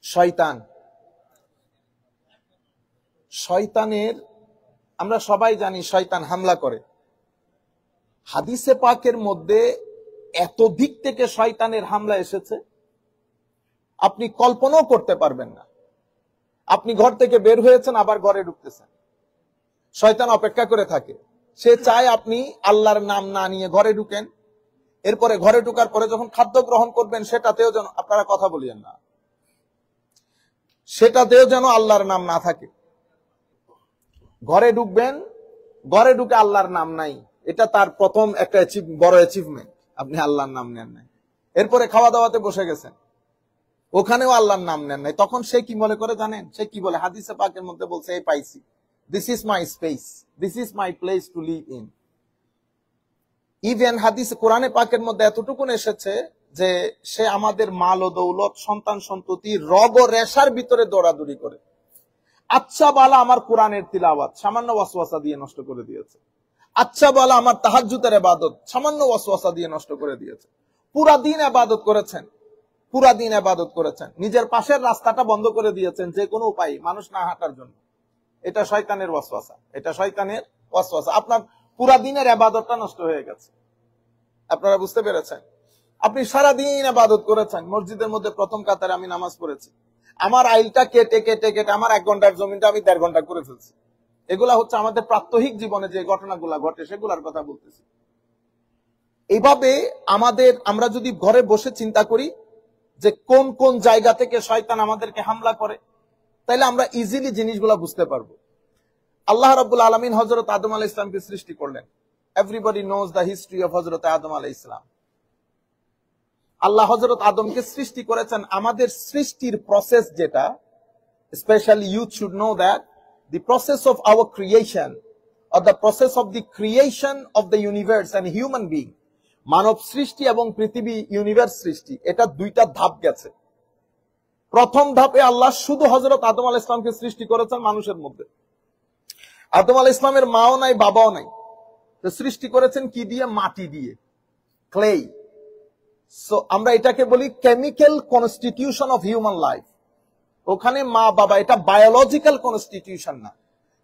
শয়তান, শয়তানের আমরা সবাই জানি শয়তান হামলা করে। হাদিসে পাকের মধ্যে এত দিক থেকে শয়তানের হামলা এসেছে আপনি কল্পনাও করতে পারবেন না। আপনি ঘর থেকে বের হয়েছেন, আবার ঘরে ঢুকতেছেন, শয়তান অপেক্ষা করে থাকে। সে চায় আপনি আল্লাহর নাম না নিয়ে ঘরে ঢুকেন। এরপরে ঘরে ঢুকার পরে যখন খাদ্য গ্রহণ করবেন সেটাতেও যেন আপনারা কথা বলিয়েন না, সেটাতেও যেন আল্লাহর নাম না থাকে। ঘরে ঢুকবেন, ঘরে ঢুকে আল্লাহর নাম নাই, এটা তার প্রথম একটা বড় অ্যাচিভমেন্ট, আপনি আল্লাহর নাম নেন নাই। এরপরে খাওয়া দাওয়াতে বসে গেছেন, ওখানেও আল্লাহর নাম নেন নাই। তখন সে কি মনে করে জানেন? সে কি বলে? হাদিসে পাকের মধ্যে বলছে, এই পাইছি, this is my space, this is my place to live in. Even হাদিস কোরআনে পাকের মধ্যে এতটুকু এসেছে যে সে আমাদের মাল ও দৌলত, সন্তান সন্ততি, রগ ও রেশার ভিতরে দৌড়াদৌড়ি করে। আচ্ছা বালা আমার কোরআনের তিলাওয়াত সামান্য ওয়াসওয়াসা দিয়ে নষ্ট করে দিয়েছে। আচ্ছা বালা আমার তাহাজ্জুদের ইবাদত সামান্য ওয়াসওয়াসা দিয়ে নষ্ট করে দিয়েছে। পুরা দিন ইবাদত করেছেন, পুরা দিন ইবাদত করেছেন, নিজের পাশের রাস্তাটা বন্ধ করে দিয়েছেন যে কোনো উপায় মানুষ না হাঁটার জন্য। এটা শয়তানের ওয়াসওয়াসা, এটা শয়তানের ওয়াসওয়াসা। আপনার পুরা দিনের ইবাদতটা নষ্ট হয়ে গেছে। আপনারা বুঝতে পেরেছেন? আপনি সারা দিন ইবাদত করেছেন, মসজিদের মধ্যে প্রথম কাতারে আমি নামাজ পড়েছি, আমার আইলটা কেটে কেটে কেটে আমার 1 ঘন্টার জমিনটা আমি 1.5 ঘন্টা করে ফেলছি। এগুলা হচ্ছে আমাদের প্রাত্যহিক জীবনে যে ঘটনাগুলা ঘটে সেগুলার কথা বলতেছি। এইভাবে আমরা যদি ঘরে বসে চিন্তা করি যে কোন কোন জায়গা থেকে শয়তান আমাদেরকে হামলা করে, তাইলে আমরা ইজিলি জিনিসগুলা বুঝতে পারবো। আল্লাহ রাব্বুল আলামিন হযরত আদম আলাইহিস সালামকে সৃষ্টি করলেন। Everybody knows the history of হযরত আদম আলাইহিস সালাম। আল্লাহ হযরত আদমকে সৃষ্টি করেছেন। আমাদের সৃষ্টির প্রসেস যেটা, specially youth should know that the process of our creation or the process of the creation of the universe and human being, মানব সৃষ্টি এবং পৃথিবী ইউনিভার্স সৃষ্টি, এটা 2টা ধাপ গেছে। প্রথম ধাপে আল্লাহ শুধু হযরত আদম আলাইহিস সালামকে সৃষ্টি করেছেন মানুষের মধ্যে। আদম আলাইহিস সালামের মাও নাই, বাবাও নাই, তো সৃষ্টি করেছেন কি দিয়ে? মাটি দিয়ে, ক্লে। সো আমরা এটাকে বলি chemical constitution of human life. ওখানে মা বাবা, এটা বায়োলজিক্যাল কনস্টিটিউশন না।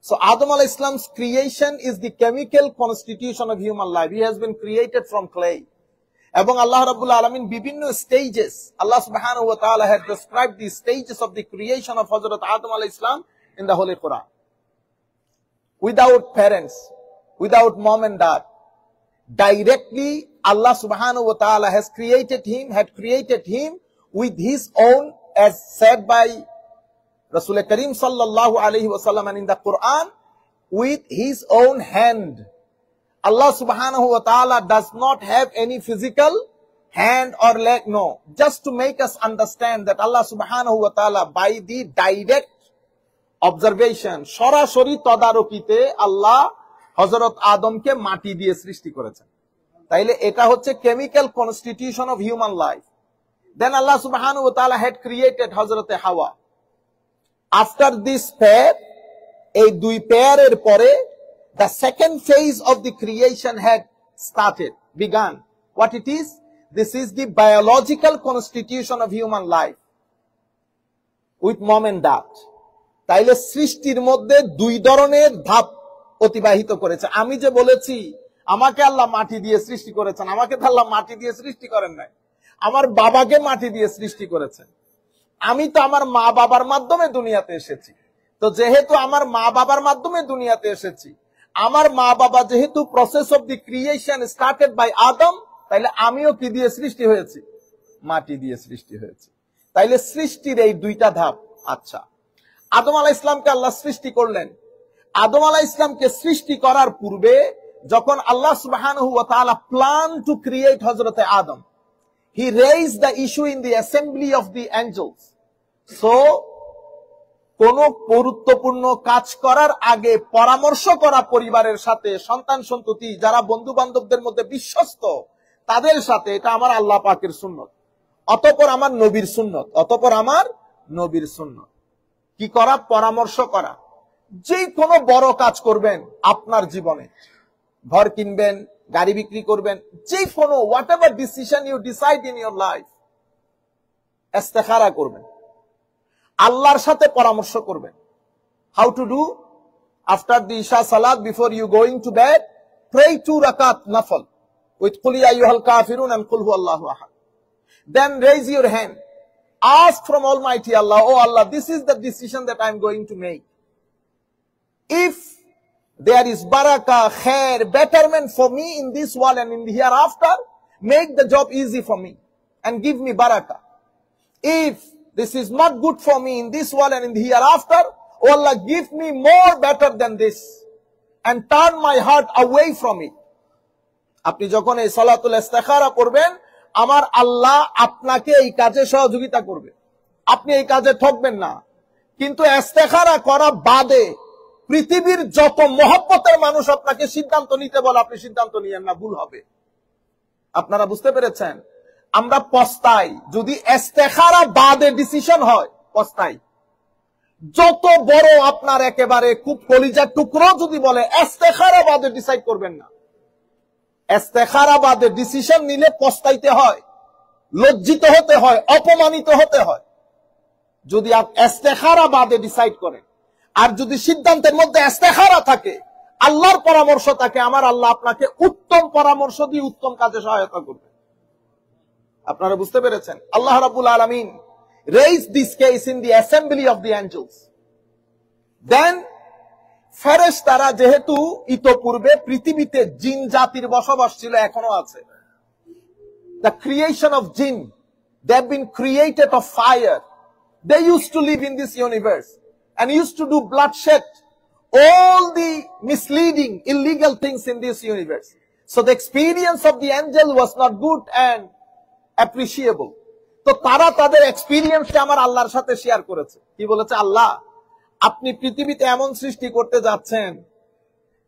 সো আদম আলাইহিস সালাম's creation is the chemical constitution of human life. He has been created from clay. এবং আল্লাহ রাব্বুল আলামিন বিভিন্ন স্টেজেস, আল্লাহ সুবহানাহু ওয়া তাআলা had described the stages of the creation of হযরত আদম আলাইহিস সালাম in the Holy Quran. Without parents, without mom and dad, directly Allah subhanahu wa ta'ala had created him with his own, as said by Rasul Karim sallallahu alayhi wa sallam and in the Quran, with his own hand. Allah subhanahu wa ta'ala does not have any physical hand or leg, no. Just to make us understand that Allah subhanahu wa ta'ala, by the direct observation, সরাসরি তদারকিতে আল্লাহ হযরত আদমকে মাটি দিয়ে সৃষ্টি করেছেন। তাইলে এটা হচ্ছে chemical constitution of human life. Then আল্লাহ সুবহানাহু ওয়া তাআলা had created হযরত হাওয়া। আফটার দিস পেয়ার, এই 2 পেয়ারের পরে the second phase of the creation had begun. What it is? This is the biological constitution of human life with mom and dad. তাইলে সৃষ্টির মধ্যে 2 ধরনের ধাপ অতিবাহিত করেছে। আমি যে বলেছি আমাকে আল্লাহ মাটি দিয়ে সৃষ্টি করেছেন, আমাকে তো আল্লাহ মাটি দিয়ে সৃষ্টি করেন নাই, আমার বাবাকে মাটি দিয়ে সৃষ্টি করেছেন। আমি তো আমার মা বাবার মাধ্যমে দুনিয়াতে এসেছি। তো যেহেতু আমার মা বাবার মাধ্যমে দুনিয়াতে এসেছি, আমার মা বাবা যেহেতু process of the creation started by Adam, তাইলে আমিও কি দিয়ে সৃষ্টি হয়েছি? মাটি দিয়ে সৃষ্টি হয়েছি। তাইলে সৃষ্টির এই 2টা ধাপ। আচ্ছা, আদম আলাইহিস সালামকে আল্লাহ সৃষ্টি করলেন। আদম আলাইহিস সালামকে সৃষ্টি করার পূর্বে যখন আল্লাহ সুবহানাহু ওয়া তাআলা plan to create Hazrat Adam, he raised the issue in the assembly of the angels. So কোন গুরুত্বপূর্ণ কাজ করার আগে পরামর্শ করা পরিবারের সাথে, সন্তান সন্ততি যারা বন্ধু বান্ধবদের মধ্যে বিশ্বস্ত তাদের সাথে, এটা আমার আল্লাহ পাকের সুন্নত। অতঃপর আমার নবীর সুন্নত, অতঃপর আমার নবীর সুন্নত কি করা? পরামর্শ করা। যে কোনো বড় কাজ করবেন আপনার জীবনে, ঘর কিনবেন, গাড়ি বিক্রি করবেন, যে কোনো whatever decision you decide in your life, ইস্তেখারা করবেন। আল্লাহর সাথে পরামর্শ করবেন। How to do? After the ইশা সালাত, before you going to bed, pray 2 rakat nafal with qul ya ayyuhal kafirun and qul huwallahu ahad. Then raise your hand, ask from Almighty Allah, oh Allah, this is the decision that I am going to make. If there is barakah, khair, betterment for me in this world and in the hereafter, make the job easy for me and give me barakah. If this is not good for me in this world and in the hereafter, oh Allah, give me more better than this and turn my heart away from it. আপনি যখন এই সালাতুল ইস্তিখারা পড়বেন, আমার আল্লাহ আপনাকে এই কাজে সহযোগিতা করবে, আপনি এই কাজে ঠকবেন না। কিন্তু ইস্তিখারা করা বাদে পৃথিবীর যত মহব্বতের মানুষ আপনাকে সিদ্ধান্ত নিতে বলে, আপনি সিদ্ধান্ত নিয়েন না, ভুল হবে। আপনারা বুঝতে পেরেছেন? আমরা পস্তাই যদি ইস্তিখারা বাদে ডিসিশন হয়, পস্তাই। যত বড় আপনার একেবারে খুব কলিজার টুকরো যদি বলে, ইস্তিখারা বাদে ডিসাইড করবেন না। ইস্তিখারা বাদে ডিসিশন নিলে পস্তাইতে হয়, লজ্জিত হতে হয়, অপমানিত হতে হয়। যদি আপনি ইস্তিখারা বাদে ডিসাইড করেন, আর যদি সিদ্ধান্তের মধ্যে ইস্তিখারা থাকে, আল্লাহর পরামর্শ থাকে, আমার আল্লাহ আপনাকে উত্তম পরামর্শ দিয়ে উত্তম কাজে সহায়তা করবে। আপনারা বুঝতে পেরেছেন? আল্লাহ রাব্বুল আলামিন raised this case in the assembly of the angels. Then ফেরেশতারা যেহেতু ইতোপূর্বে পৃথিবীতে জিন জাতির বসবাস ছিল, এখনো আছে। The creation of jinn, they have been created of fire. They used to live in this universe and used to do bloodshed, all the misleading, illegal things in this universe. So the experience of the angel was not good and appreciable. তো তারা তাদের এক্সপিরিয়েন্সটা আমার আল্লাহর সাথে share করেছে। কি বলেছে? আল্লাহ, আপনি পৃথিবীতে এমন সৃষ্টি করতে যাচ্ছেন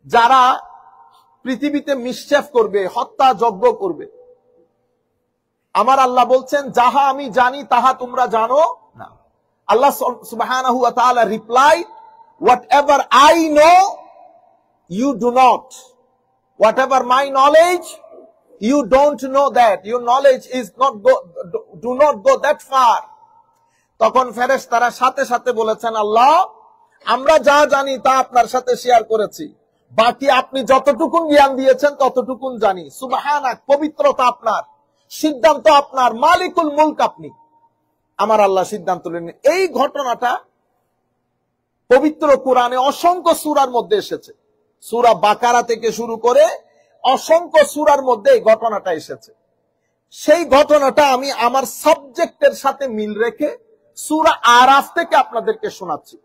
যারা পৃথিবীতে মিসচিফ করবে, হত্যা যজ্ঞ করবে। আমার আল্লাহ বলছেন, যাহা আমি জানি তাহা তোমরা জানো না। আল্লাহ সুবহানাহু ওয়া তাআলা replied, whatever I know you do not, whatever my knowledge you don't know that, your knowledge is not do not go that far. তখন ফেরেশতারা সাথে সাথে বলেছেন, আল্লাহ, আমরা যা জানি তা আপনার সাথে শেয়ার করেছি, বাকি আপনি যতটুকুন জ্ঞান দিয়েছেন ততটুকুন জানি। সুবহানাক, পবিত্রতা আপনার, সিদ্ধান্ত আপনার, মালিকুল মুলক আপনি। আমার আল্লাহ সিদ্ধান্ত নেন। এই ঘটনাটা পবিত্র কোরআনে অসংখ্য সূরার মধ্যে এসেছে। সূরা বাকারা থেকে শুরু করে অসংখ্য সূরার মধ্যে এই ঘটনাটা এসেছে। সেই ঘটনাটা আমি আমার সাবজেক্টের সাথে মিল রেখে সূরা আরাফ থেকে আপনাদেরকে শোনাচ্ছি।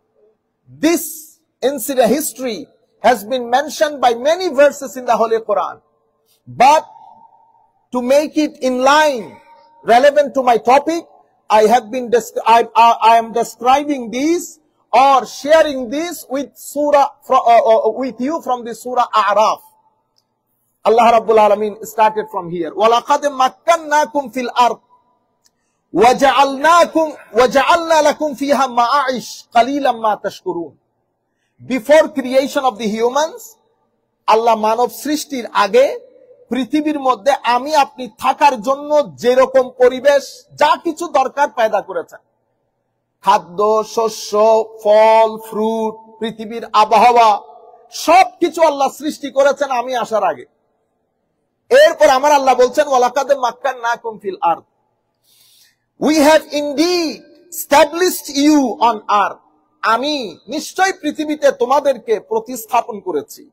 This incident history has been mentioned by many verses in the Holy Quran, but to make it in line, relevant to my topic, I am describing these or sharing this with with you from the Surah A'raf. Allah Rabbul Alamin started from here. وَلَقَدْ مَكَّنَّاكُمْ فِي الْأَرْضِ وَجَعَلْنَا لَكُمْ فِيهَا مَعَائِشَ قَلِيلًا مَا تَشْكُرُونَ. Before creation of the humans, আল্লাহ মানব সৃষ্টির আগে পৃথিবীর মধ্যে আমি আপনি থাকার জন্য যেরকম পরিবেশ, যা কিছু দরকার পয়দা করেছেন, খাদ্য, শস্য, ফল, ফ্রুট, পৃথিবীর আবহাওয়া, সবকিছু আল্লাহ সৃষ্টি করেছেন আমি আসার আগে। এরপর আমার আল্লাহ বলছেন, ওয়ালাকাদ মাক্কান্নাকুম ফিল আরদ, we have indeed established you on earth. আমি নিশ্চয় পৃথিবীতে তোমাদেরকে প্রতিস্থাপন করেছি।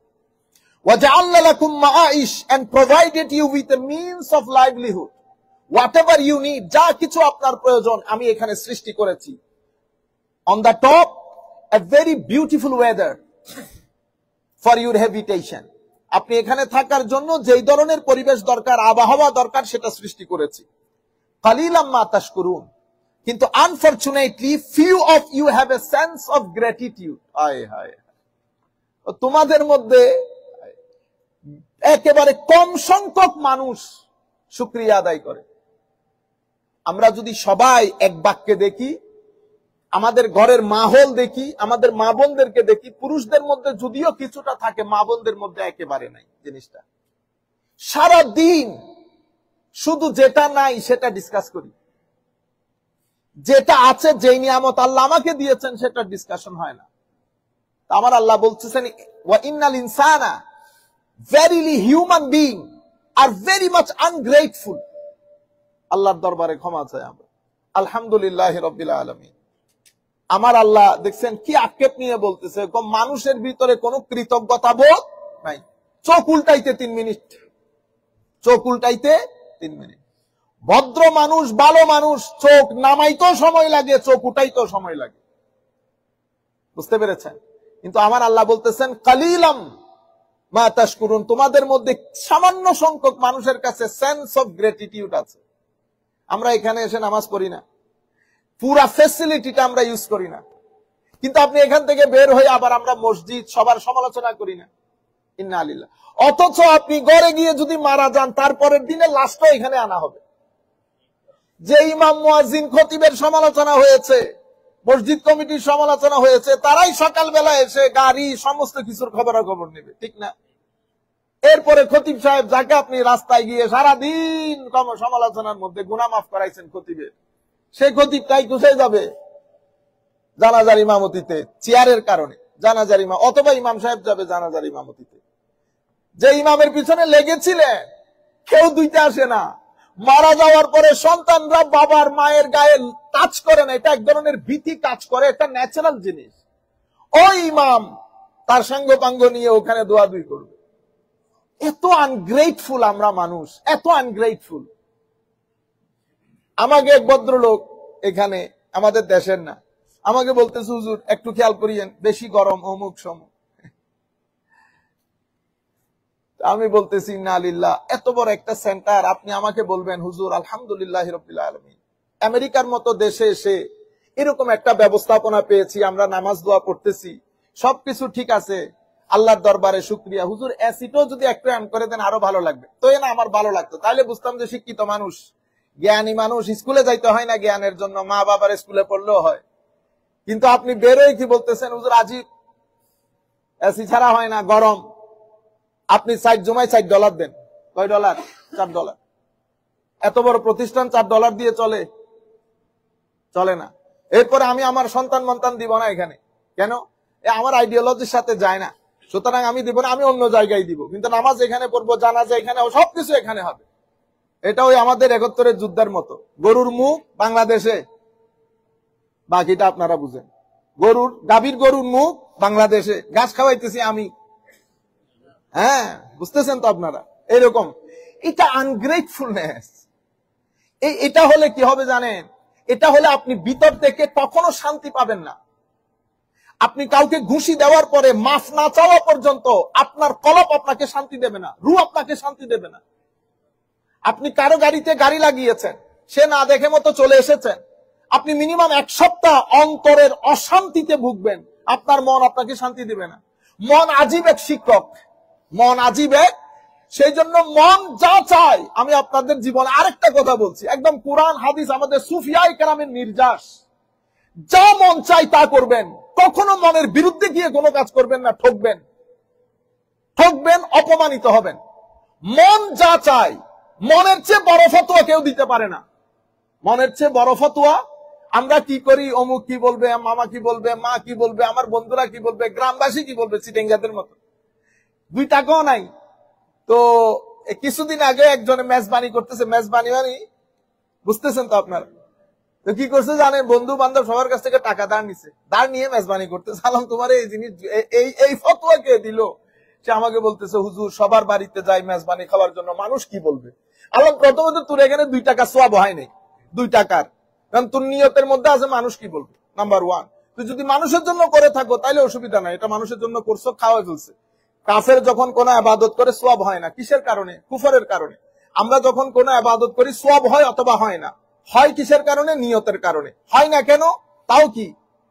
ওয়াজআলনা লাকুম মাআইশ, and provided you with a means of livelihood. Whatever you need, যা কিছু আপনার প্রয়োজন আমি এখানে সৃষ্টি করেছি। On the top, a very beautiful weather for your habitation. আপনি এখানে থাকার জন্য যেই ধরনের পরিবেশ দরকার, আবহাওয়া দরকার, সেটা সৃষ্টি করেছি। কালিলাম মা তাশকুরুন, কিন্তু unfortunately few of you have a sense of gratitude. হায় হায়, তোমাদের মধ্যে একেবারে কম সংখ্যক মানুষ শুকরিয়া আদায় করে। আমরা যদি সবাই এক বাক্যে দেখি, আমাদের ঘরের মাহল দেখি, আমাদের মা বোনদেরকে দেখি, পুরুষদের মধ্যে যদিও কিছুটা থাকে, মা বোনদের মধ্যে একেবারে নাই জিনিসটা। সারা দিন শুধু যেটা নাই সেটা ডিসকাস করি। যেটা আছে, যেই নিয়ামত আল্লাহ আমাকে দিয়েছেন সেটা ডিসকাশন হয় না। আমার আল্লাহ বলতেছেন ওয়া ইন্নাল ইনসানা, verily human being are very much ungrateful. আল্লাহর দরবারে ক্ষমা চাই আমরা। আলহামদুলিল্লাহ রাব্বিল আলামিন। আমার আল্লাহ দেখছেন কি আক্ষেপ নিয়ে বলতেছে, মানুষের ভিতরে কোনো কৃতজ্ঞতা বোধ নাই। চোখ উল্টাইতে 3 মিনিট, চোখ উল্টাইতে 3 মিনিট। ভদ্র মানুষ, ভালো মানুষ, চোখ নামাইতেও সময় লাগে, চোখ উঠাইতেও সময় লাগে। বুঝতে পেরেছেন? কিন্তু আমার আল্লাহ বলতেছেন কালিলাম মা তাশকুরুন, তোমাদের মধ্যে সামান্য সংখ্যক মানুষের কাছে সেন্স অফ গ্র্যাটিটিউড আছে। আমরা এখানে এসে নামাজ পড়ি না, পুরা ফ্যাসিলিটিটা আমরা ইউজ করি না, কিন্তু আপনি এখান থেকে বের হয়ে আবার আমরা মসজিদ সবার সমালোচনা করি না। ইন্না লিল্লাহ। অথচ আপনি ঘরে গিয়ে যদি মারা যান, তারপরের দিনে লাশটা এখানে আনা হবে। যে ইমাম মুয়াজ্জিন খতিবের সমালোচনা হয়েছে, মসজিদ কমিটির সমালোচনা হয়েছে, তারাই সকালবেলা এসে গাড়ি সমস্ত কিছুর খবরাখবর নেবে, ঠিক না? এরপরে খতিব সাহেব, যাকে আপনি রাস্তায় গিয়ে সারাদিন সমালোচনার মধ্যে গুনাহ মাফ করাইছেন খতিবের, সেই খতিবটাই কুছে যাবে জানাজার ইমামতিতে, চেয়ারের কারণে জানাজার ইমাম, অথবা ইমাম সাহেব যাবে জানাজার ইমামতিতে। যে ইমামের পিছনে লেগেছিলেন কেউ দুইতে আসে না। মারা যাওয়ার পরে সন্তানরা বাবার মায়ের গায়ে টাচ করে না, এটা এক ধরনের ভীতি কাজ করে, এটা ন্যাচারাল জিনিস। ওই ইমাম তার সাঙ্গপাঙ্গ নিয়ে ওখানে দোয়াদুই করবে। এত আনগ্রেটফুল আমরা মানুষ, এত আনগ্রেটফুল। আমাকে এক ভদ্রলোক, এখানে আমাদের দেশের না, আমাকে বলতেছে হুজুর একটু খেয়াল করিয়েন, বেশি গরম অমুক সমুক। আমি বলতেছি ইন্না লিল্লাহ, এত বড় একটা সেন্টার আপনি আমাকে বলবেন হুজুর আলহামদুলিল্লাহ রাব্বিল আলামিন, আমেরিকার মতো দেশে এসে এরকম একটা ব্যবস্থাপনা পেয়েছি, আমরা নামাজ দোয়া পড়তেছি, সবকিছু ঠিক আছে, আল্লাহর দরবারে শুকরিয়া। হুজুর এসিটাও যদি একটু অন করে দেন আরো ভালো লাগবে। তো না আমার ভালো লাগতো, তাহলে বুঝতাম যে শিক্ষিত মানুষ, জ্ঞানী মানুষ। স্কুলে যাইতে হয় না জ্ঞানের জন্য, মা বাবার স্কুলে পড়লেও হয়। কিন্তু আপনি বেরোয় কি বলতেছেন হুজুর আজিব, এসি ছাড়া হয় না, গরম। আপনি জমায় $4 দেন, কয় ডলার? $4। এত বড় প্রতিষ্ঠান $4 দিয়ে চলে? চলে না। এরপরে আমি আমার সন্তান মন্তান দিব না এখানে, কেন? আমার আইডিওলজির সাথে যায় না, সুতরাং আমি দিব না, আমি অন্য জায়গায় দিব। কিন্তু নামাজ এখানে পড়বো, জানাজা এখানে, সবকিছু এখানে হবে। এটা ওই আমাদের 71-এর যুদ্ধের মতো, গরুর মুখ বাংলাদেশে, বাকিটা আপনারা বুঝেন। গাভীর গরুর মুখ বাংলাদেশে, ঘাস খাওয়াইতেছি আমি। হ্যাঁ, বুঝতেছেন তো আপনারা? এরকম, এটা আনগ্রেটফুলনেস। এটা হলে কি হবে জানেন? এটা হলে আপনি ভিতর থেকে কখনো শান্তি পাবেন না। আপনি কাউকে ঘুষি দেওয়ার পরে মাফ না চাওয়া পর্যন্ত আপনার কলব আপনাকে শান্তি দেবে না, রূহ আপনাকে শান্তি দেবে না। আপনি কারো গাড়িতে গাড়ি লাগিয়েছেন, সে না দেখে মতো চলে এসেছেন, আপনি মিনিমাম 1 সপ্তাহ অন্তরের অশান্তিতে ভুগবেন, আপনার মন আপনাকে শান্তি দিবে না। মন আজীব এক শিক্ষক, মন আজীব এক। সেই জন্য মন যা চায়, আমি আপনাদের জীবনে আরেকটা কথা বলছি, একদম কোরআন হাদিস, আমাদের সুফিয়ায়ে কেরামের নির্যাস, যা মন চাই তা করবেন, কখনো মনের বিরুদ্ধে গিয়ে কোনো কাজ করবেন না, ঠকবেন, অপমানিত হবেন। মন যা চায়, মনের চেয়ে বড় ফতোয়া কেউ দিতে পারে না। মনের চেয়ে বড় ফতোয়া আমরা কি করি, অমুক কি বলবে, মামা কি বলবে, মা কি বলবে, আমার বন্ধুরা কি বলবে, গ্রামবাসী কি বলবে, চিটেঙ্গাদের মতো। 2 টাকাও নাই। তো কিছুদিন আগে একজনে মেজবানি করতেছে, মেজবানি মানে বুঝতেছেন তো আপনারা? তো কি করছে জানেন? বন্ধু বান্ধব সবার কাছ থেকে টাকা ধার নিছে, ধার নিয়ে মেজবানি করতে। সালাম তোমার এই জিনিস, এই ফতোয়া কে দিল? সে আমাকে বলতেছে হুজুর সবার বাড়িতে যাই মেজবানি খাওয়ার জন্য, মানুষ কি বলবে? আল্লাহ প্রথমত তোর এখানে 2 টাকা সওয়াব হয় নাই, 2 টাকার, কারণ তোর নিয়তের মধ্যে আছে মানুষ কি বলবে। নাম্বার 1, তুই যদি মানুষের জন্য করে থাকো তাহলে অসুবিধা নাই, এটা মানুষের জন্য করছো, খাওয়া ফেলছে। কাফের যখন কোন ইবাদত করে সওয়াব হয় না, কিসের কারণে? কুফরের কারণে। আমরা যখন কোন ইবাদত করি সওয়াব হয় অথবা হয় না, হয় কিসের কারণে? নিয়তের কারণে। হয় না কেন? তাও কি?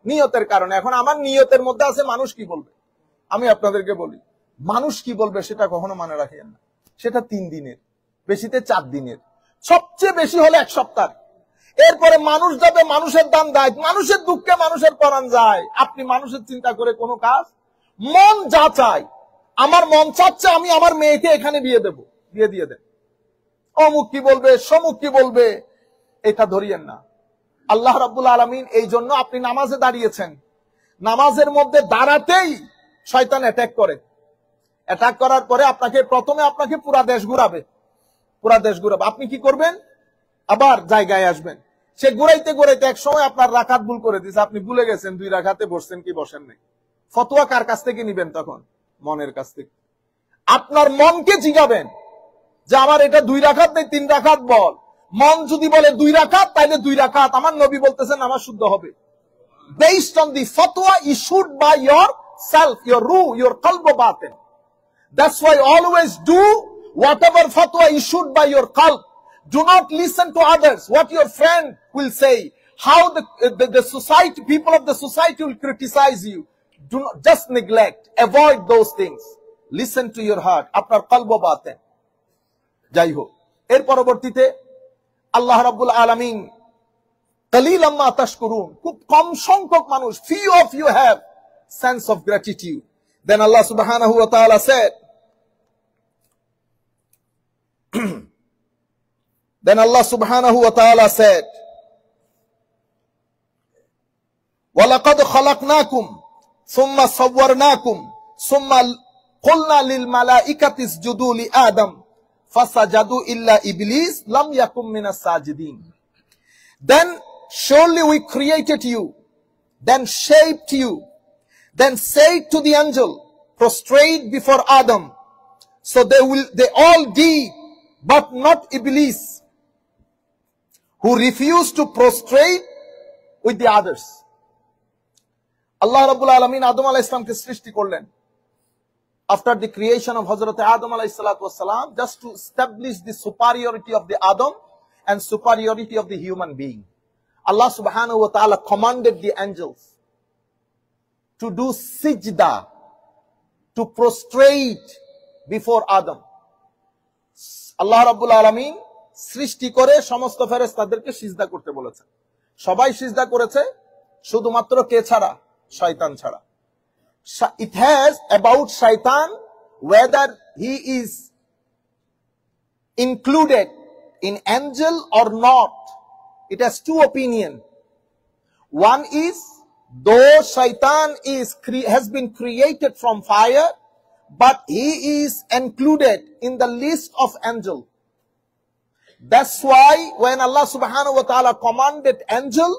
নিয়তের কারণে। এখন আমার নিয়তের মধ্যে আছে মানুষ কি বলবে। আমি আপনাদেরকে বলি, মানুষ কি বলবে সেটা কখনো মনে রাখেন না। সেটা 3 দিনের, বেশিতে 4 দিনের, সবচেয়ে বেশি হলে 1 সপ্তাহ। এরপরে মানুষ যাবে, মানুষের দান দেয়, মানুষের দুঃখে মানুষের পরাণ যায়। আপনি মানুষের চিন্তা করে কোনো কাজ? মন যা চায়, আমার মন চাচ্ছে আমি আমার মেয়েকে এখানে বিয়ে দেব, বিয়ে দিয়ে দেন। অমুক কি বলবে, সমুক কি বলবে, এটা ধরিয়েন না। আল্লাহ রাব্বুল আলামিন এই জন্য আপনি নামাজে দাঁড়িয়েছেন, নামাজের মধ্যে দাঁড়াতেই শয়তান অ্যাটাক করে। অ্যাটাক করার পরে প্রথমে আপনাকে পুরা দেশ ঘুরাবে। আপনি কি করবেন? আবার জায়গায় আসবেন। সে ঘুরাইতে ঘুরাইতে এক সময় আপনার রাকাত ভুল করে দিয়েছে, আপনি ভুলে গেছেন 2 রাকাতে বসছেন কি বসেন নাই। ফতোয়া কার কাছ থেকে নিবেন তখন? মনের কাছ থেকে। আপনার মনকে জিগাবেন যে আমার এটা 2 রাকাত নেই 3 রাকাত বল। মন যদি বলে 2 রাকাত, তাইলে 2 রাকাত। আমার নবী বলতেছেন নামাজ শুদ্ধ হবে, based on the fatwa issued by yourself, your ruh, your qalb wa batin. That's why always do whatever fatwa issued by your qalb. Do not listen to others, what your friend will say, how the society, people of the society will criticize you. Do not, just neglect, avoid those things. Listen to your heart, apnar qalb wa batin. যাই হোক, এর পরবর্তীতে আল্লাহ রাব্বুল আলামিন কালিলাম মা তাশকুরুন, খুব কম সংখ্যক মানুষ, few of you have sense of gratitude. Then Allah subhanahu wa ta'ala said, وَلَقَدْ خَلَقْنَاكُمْ ثُمَّ صَوَّرْنَاكُمْ ثُمَّ قُلْنَا لِلْمَلَائِكَةِ اسْجُدُوا لِآدَمَ فَسَجَدُوا إِلَّا إِبْلِيسَ لَمْ يَكُنْ مِنَ السَّاجِدِينَ. Then surely we created you, then shaped you, then said to the angel, prostrate before Adam. So they all did, but not Iblis, who refused to prostrate with the others. Allah Rabbul Alamin Adam alayhi salamke srishti korlen after the creation of Hazrat Adam alayhi salatu wassalam, just to establish the superiority of the Adam and superiority of the human being. Allah subhanahu wa ta'ala commanded the angels to do sijda, to prostrate before Adam. Allah Rabbul Alamin সৃষ্টি করে সমস্ত ফেরেশতাদেরকে সিজদা করতে বলেছেন। সবাই সিজদা করেছে, শুধুমাত্র কে ছাড়া? শয়তান ছাড়া। It has about shaitan, whether he is included in angel or not. It has two opinions. One is, though shaitan has been created from fire, but he is included in the list of angel. That's why when Allah subhanahu wa ta'ala commanded angel,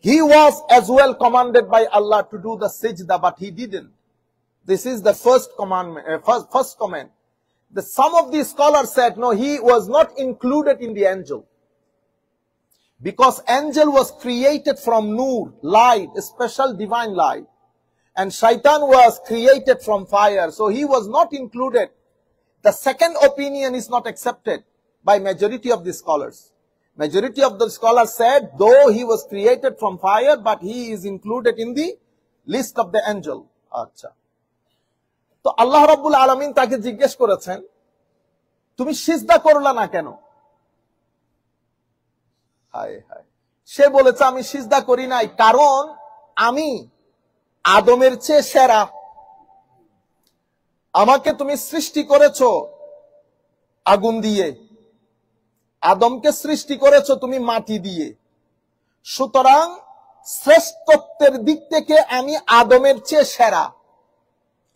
he was as well commanded by Allah to do the sajda, but he didn't. This is the first commandment, first command. Some of the scholars said, no, he was not included in the angel. Because angel was created from nur, light, a special divine light. And shaitan was created from fire, so he was not included. The second opinion is not accepted by majority of the scholars. Majority of the scholars said, though he was created from fire, but he is included in the list of the angel. আচ্ছা, তো আল্লাহ রাব্বুল আলামিন তাকে জিজ্ঞেস করেছেন, তুমি সিজদা করলা না কেন? হায় হায়, সে বলেছে আমি সিজদা করি নাই কারণ আমি আদমের চেয়ে সেরা। আমাকে তুমি সৃষ্টি করেছো আগুন দিয়ে, আদমকে সৃষ্টি করেছো তুমি মাটি দিয়ে, সুতরাং শ্রেষ্ঠত্বের দিক থেকে আমি আদমের চেয়ে সেরা।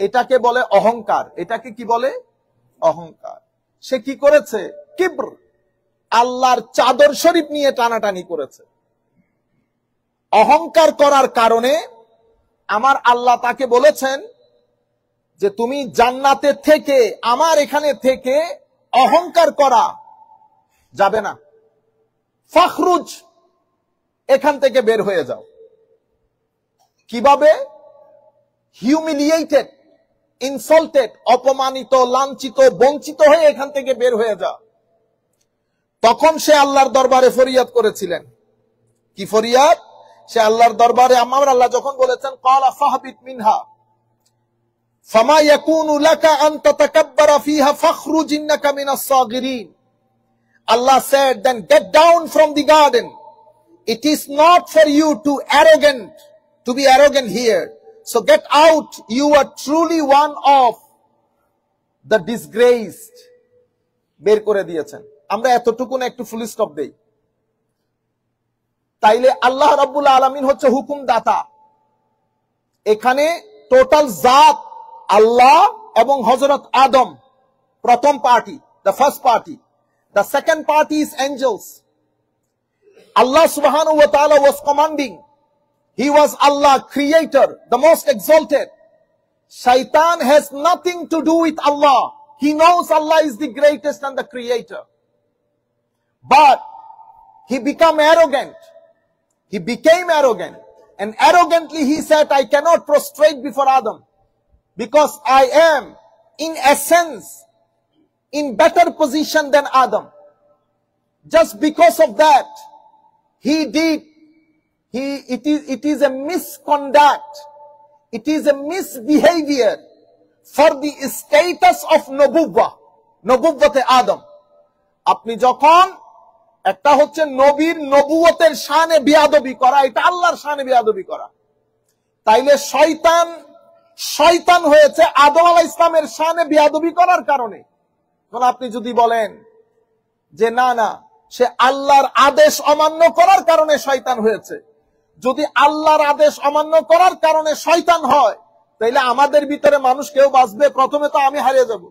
এটাকে বলে অহংকার। এটাকে কি বলে? অহংকার। সে কি করেছে? কিব্র, আল্লাহর চাদর শরীফ নিয়ে টানাটানি করেছে। অহংকার করার কারণে আমার আল্লাহ তাকে বলেছেন যে তুমি জান্নাতে থেকে, আমার এখানে থেকে অহংকার করা যাবে না। ফাখরুজ, এখান থেকে বের হয়ে যাও। কিভাবে? হিউমিলিয়েটেড, ইনসাল্টেড, অপমানিত, লাঞ্ছিত, বঞ্চিত হয়ে এখান থেকে বের হয়ে যা। তখন সে আল্লাহর দরবারে ফরিয়াদ করেছিলেন। কি ফরিয়াদ? সে আল্লাহর দরবারে, আমার আল্লাহ যখন বলেছেন ক্বালা ফাহবিত মিনহা ফামা ইয়াকুনু লাকা আন তাতাকাব্বারা ফিহা ফাখরুজ ইন্নাকা মিনাস সাগিরিন। Allah said, then get down from the garden. It is not for you to be arrogant here. So get out. You are truly one of the disgraced. বের করে দিয়েছেন। আমরা এতটুকু না একটু ফুল স্টপ দেই। তাইলে আল্লাহ রাব্বুল আলামিন হচ্ছে হুকুমদাতা। এখানে টোটাল জাত আল্লাহ এবং হযরত আদম প্রথম party, the first party. The second party is angels. Allah subhanahu wa ta'ala was commanding. He was Allah, creator, the most exalted. Shaitan has nothing to do with Allah. He knows Allah is the greatest and the creator. But he became arrogant. He became arrogant. And arrogantly he said, I cannot prostrate before Adam because I am in essence in better position than Adam. Just because of that, it is a misconduct. It is a misbehavior for the status of Nubuwwah. Nubuwwate Adam. আপনি যখন একটা হচ্ছে নবীর নবুয়তের শানে বিয়াদবি করা, এটা আল্লাহর শানে বিয়াদবি করা। তাইলে শয়তান হয়েছে আদম আলাইহিস সালামের শানে বিয়াদবি করার কারণে। এখন আপনি যদি বলেন যে না না, সে আল্লাহর আদেশ অমান্য করার কারণে শয়তান হয়েছে, যদি আল্লাহর আদেশ অমান্য করার কারণে শয়তান হয়, তাইলে আমাদের ভিতরে মানুষ কেউ বাঁচবে? প্রথমে তো আমি হারিয়ে যাব।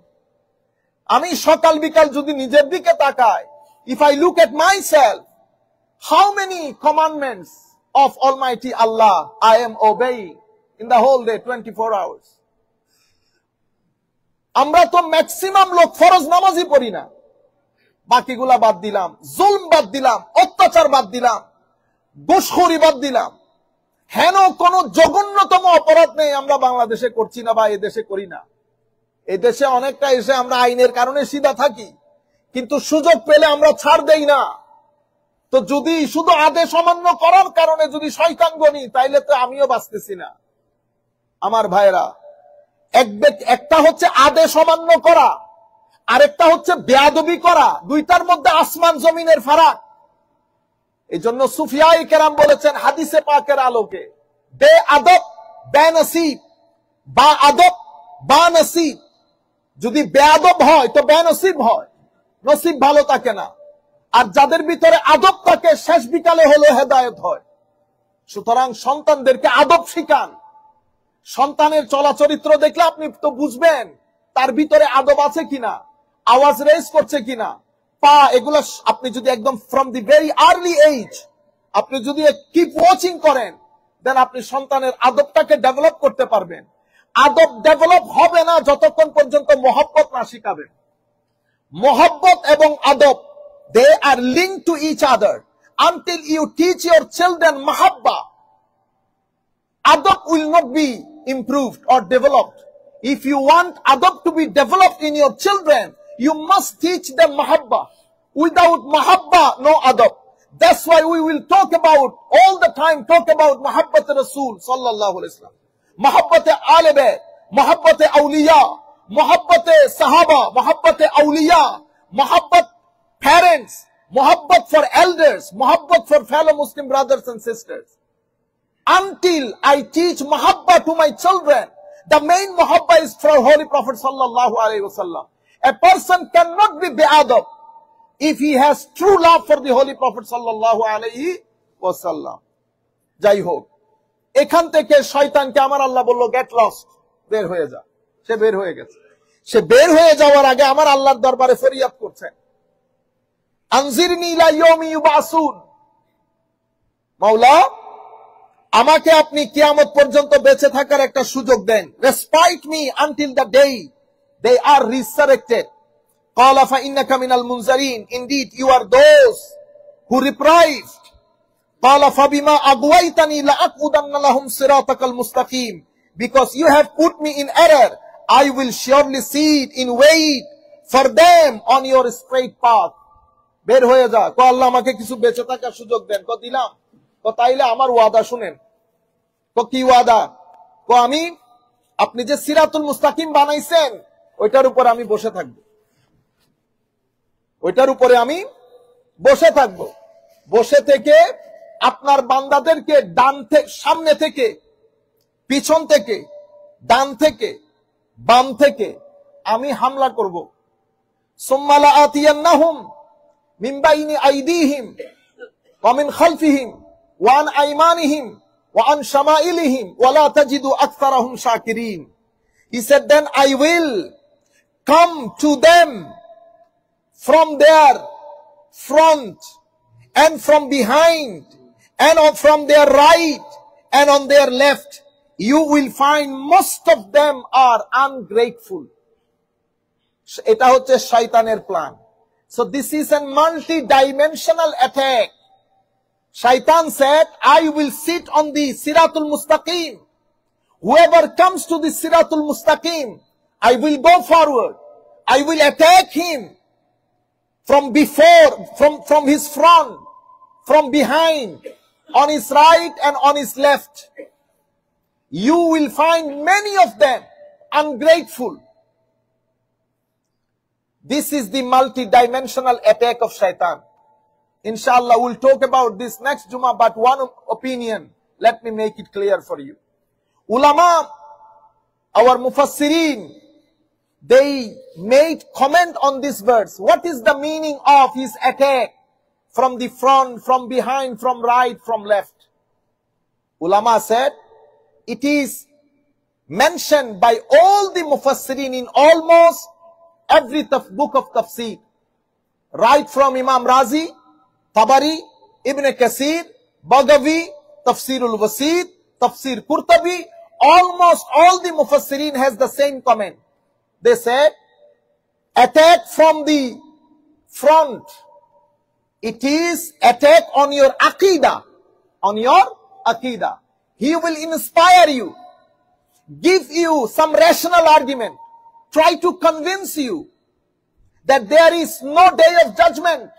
আমি সকাল বিকাল যদি নিজের দিকে তাকাই, if I look at myself, how many commandments of Almighty Allah I am obeying in the whole day, 24 hours? আমরা তো ম্যাক্সিমাম লোক ফরজ নামাজই পড়ি না। বাকিগুলা বাদ দিলাম, জুলম বাদ দিলাম, অত্যাচার বাদ দিলাম, ঘুষখোরি বাদ দিলাম, হেন কোন জঘন্যতম অপরাধ নেই আমরা বাংলাদেশে করছি না বা এদেশে করি না। এদেশে অনেকটা এসে আমরা আইনের কারণে সিধা থাকি, কিন্তু সুযোগ পেলে আমরা ছাড় দেই না। তো যদি শুধু আদেশ অমান্য করার কারণে যদি শয়তান গনি, তাইলে তো আমিও বাঁচতেছি না। আমার ভাইরা, একটা হচ্ছে আদেশ অমান্য করা, আরেকটা হচ্ছে বেয়াদবি করা। দুইটার মধ্যে আসমান জমিনের ফারাক। এই জন্য সুফিয়ায়ে কেরাম বলেছেন হাদিসে পাকের আলোকে, বে আদব বে নসিব, বা আদব বা নসিব। যদি বেয়াদব হয় তো বেনসিব হয়, নসিব ভালো থাকে না। আর যাদের ভিতরে আদব থাকে শেষ বিকালে হলো হেদায়েত হয়। সুতরাং সন্তানদেরকে আদব শিখান। সন্তানের চলাচরিত্র দেখলে আপনি তো বুঝবেন তার ভিতরে আদব আছে কিনা, আওয়াজ রেজ করছে কিনা, পা এগুলো আপনি যদি একদম from the very early age আপনি যদি কিপ ওয়াচিং করেন, দেন আপনি সন্তানের আদবটাকে ডেভেলপ করতে পারবেন। আদব ডেভেলপ হবে না যতক্ষণ পর্যন্ত মহব্বত না শিখাবেন। মহব্বত এবং আদব, they are linked to each other. Until you teach your children mahabba, adab will not be improved or developed. If you want adab to be developed in your children, you must teach them mahabba. Without mahabba, no adab. That's why we will talk about, all the time talk about mahabbat Rasul sallallahu alaihi wasallam, mahabbat Ahle Bayt, mahabbat awliya, mahabbat sahaba, mahabbat awliya, mahabbat parents, mahabbat for elders, mahabbat for fellow Muslim brothers and sisters. Until I teach mahabba to my children, the main mahabba is for Holy Prophet sallallahu alaihi wasallam. A person cannot be be'adab if he has true love for the Holy Prophet sallallahu alaihi wasallam. যাই হোক, এখান থেকে শয়তানকে আমার আল্লাহ বলল get lost, বের হয়ে যা। সে বের হয়ে গেছে। সে বের হয়ে যাওয়ার আগে আমার আল্লাহর দরবারে ফরিয়াদ করছেন, আনজিরনি ইলা ইয়াউমি ইউবাসুন, মাওলা আমাকে আপনি কিয়ামত পর্যন্ত বেঁচে থাকার একটা সুযোগ দেন। Respite me until the day they are resurrected. Qala fa innaka minal munzarin, indeed you are those who reprised. Qala fa bima aghwaytani la aqudanna lahum siratakal mustaqim, because you have put me in error, I will surely sit in wait for them on your straight path. বের হয়ে যা। কো আল্লাহ আমাকে কিছু বেঁচে থাকার সুযোগ দেন। কো দিলাম। কো তাইলে আমার ওয়াদা শুনেন। কো কি ওয়াদা? কো আমি আপনি যে সিরাতুল মুস্তাকিম বানাইছেন ওইটার উপর আমি বসে থাকবো, ওইটার উপরে আমি বসে থাকবো। বসে থেকে আপনার বান্দাদেরকে ডান থেকে, সামনে থেকে, পিছন থেকে, ডান থেকে, বাম থেকে আমি হামলা করব। সুম্মা লাআতিয়ান্নাহুম মিন বাইনি আইদিহিম ওয়া মিন খালফিহিম وعن أيمانهم وعن شمائلهم ولا تجد أكثرهم شاكرين. He said, then I will come to them from their front and from behind and from their right and on their left. You will find most of them are ungrateful. এটা হচ্ছে শয়তানের plan. So this is a multi-dimensional attack. Shaitan said, I will sit on the Siratul Mustaqim. Whoever comes to the Siratul Mustaqim, I will go forward. I will attack him from before, from his front, from behind, on his right and on his left. You will find many of them ungrateful. This is the multi-dimensional attack of Shaitan. Inshallah, we'll talk about this next Jummah, but one opinion, let me make it clear for you. Ulama, our Mufassirin, they made comment on this verse. What is the meaning of his attack? From the front, from behind, from right, from left. Ulama said, it is mentioned by all the Mufassirin in almost every book of tafsir. Right from Imam Razi, Tabari, Ibn Kathir, Bagavi, Tafsirul Wasit, Tafsir Qurtubi, almost all the Mufassirin has the same comment. They said, attack from the front. It is attack on your Aqidah. On your Aqidah. He will inspire you, give you some rational argument, try to convince you that there is no day of judgment.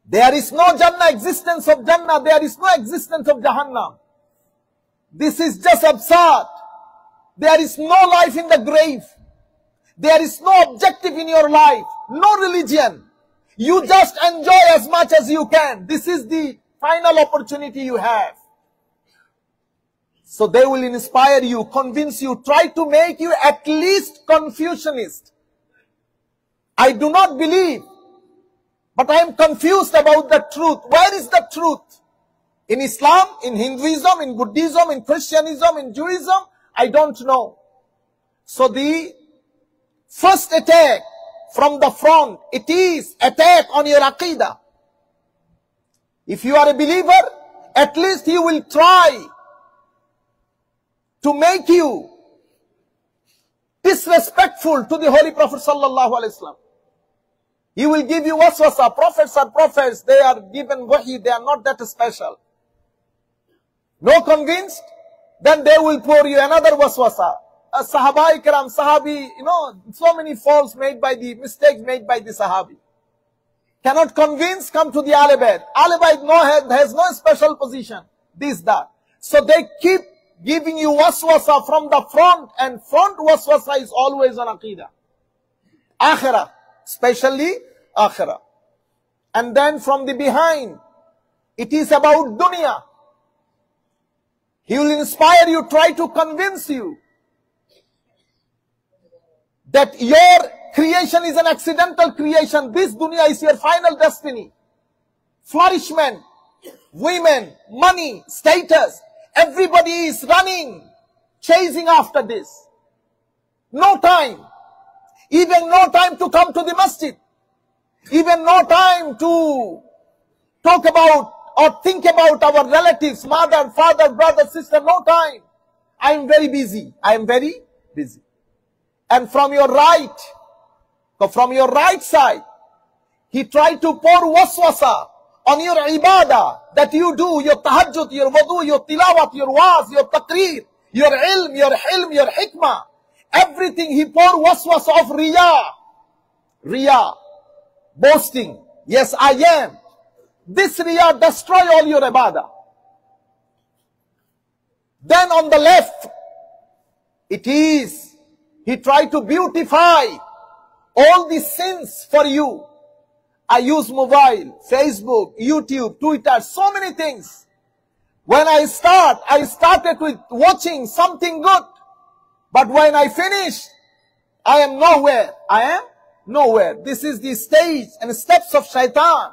There is no Jannah, existence of Jannah. There is no existence of Jahannam. This is just absurd. There is no life in the grave. There is no objective in your life. No religion. You just enjoy as much as you can. This is the final opportunity you have. So they will inspire you, convince you, try to make you at least Confucianist. I do not believe, but I am confused about the truth. Where is the truth? In Islam, in Hinduism, in Buddhism, in Christianism, in Judaism, I don't know. So the first attack from the front, it is attack on your Aqidah. If you are a believer, at least he will try to make you disrespectful to the Holy Prophet sallallahu alaihi wasallam. He will give you waswasa. Prophets are prophets. They are given wahi. They are not that special. No convinced? Then they will pour you another waswasa. Sahabai Karam, Sahabi, so many faults made by the mistakes made by the Sahabi. Cannot convince, come to the Ahlul-Bayt. Ahlul-Bayt has no special position. This, that. So they keep giving you waswasa from the front, and front waswasa is always on Aqidah. Akhirah. Especially Akhirah. And then from the behind, it is about dunya. He will inspire you, try to convince you that your creation is an accidental creation. This dunya is your final destiny. Flourishment, women, money, status. Everybody is running, chasing after this. No time. Even no time to come to the masjid. Even no time to talk about or think about our relatives, mother, father, brother, sister. No time. I am very busy. I am very busy. And from your right side, he tried to pour waswasa on your ibadah that you do, your tahajjud, your wudu, your tilawat, your waz, your taqreer, your ilm, your hilm, your hikmah. Everything he poured waswasa of riyah, boasting. Yes, I am. This riyah destroy all your ibadah. Then on the left, he tried to beautify all the sins for you. I use mobile, Facebook, YouTube, Twitter, so many things. When I started with watching something good. But when I finish, I am nowhere. I am nowhere. This is the stage and steps of Shaitan.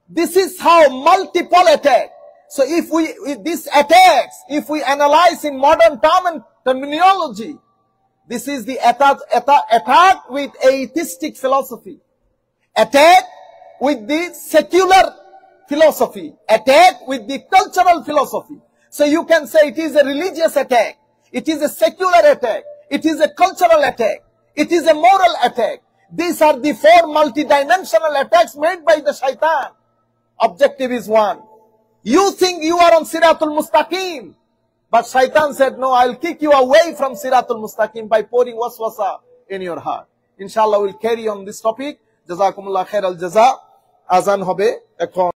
This is how multiple attack. So if these attacks, if we analyze in modern term and terminology, this is the attack with atheistic philosophy, attack with the secular philosophy, attack with the cultural philosophy. So you can say it is a religious attack, it is a secular attack, it is a cultural attack, it is a moral attack. These are the four multidimensional attacks made by the shaitan. Objective is one. You think you are on Siratul Mustaqim, but shaitan said, no, I'll kick you away from Siratul Mustaqim by pouring waswasa in your heart. Inshallah, we'll carry on this topic. Jazakumullah khair al jaza. Azan hobe.